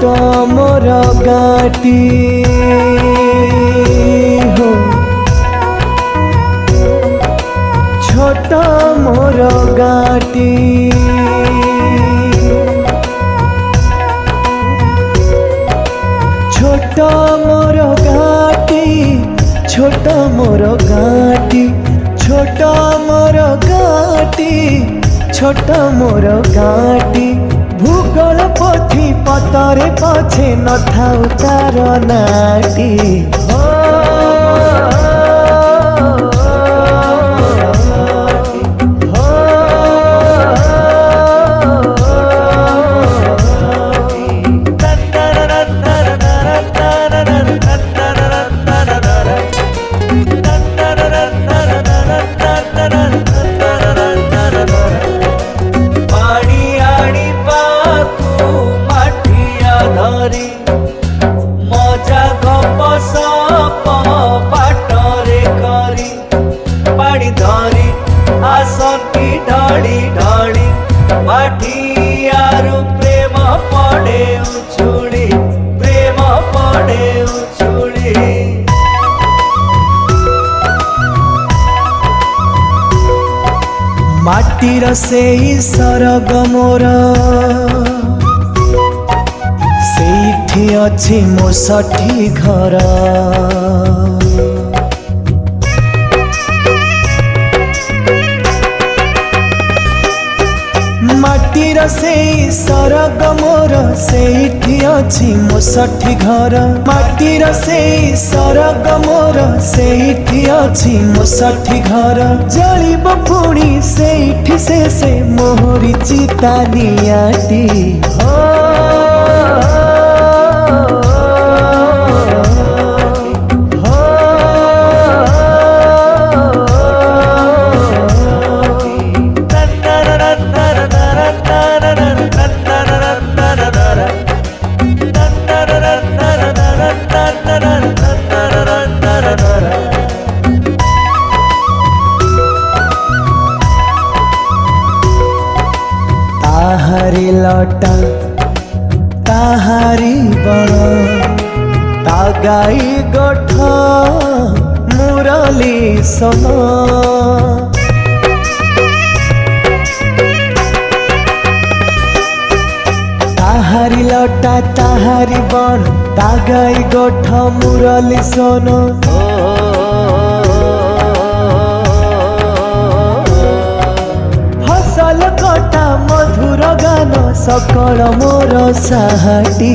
छोट मोर गाटी हो छोट मोर गाटी छोट मोर गाटी छोट मोर गाटी छोट मोर गाटी छोट मोर गाटी भूगोल पोथी पतरे पछे न थाउ तार नाटी मजा गप सप बाटरे करी पानी धरी आसती ढड़ी ढड़ी माठियारु प्रेम पड़े उछुड़ी प्रेम पड़े उछुड़ी माटीर सेई सरग मोर ସେଇଠି ଅଛି ମୋ ଷଠି ଘର ମାଟିର ସେଇ ସରଗ ମୋର ସେଇଠି ଅଛି ମୋ ଷଠି ଘର ମାଟିର ସେଇ ସରଗ ମୋର ସେଇଠି ଅଛି ମୋ ଷଠି ଘର ଜଳିବ ପୁଣି ସେଇଠି ସେ ମୋହରି ଚିତା ନିଆଟି ताहारी लटा ताहारी बण ता गाई गोठ मुरली सन ताहारी लटा ताहारी बण ता गाई गोठ मुरली सन फसल कटा मधुर गान सकल मोर साहाटी।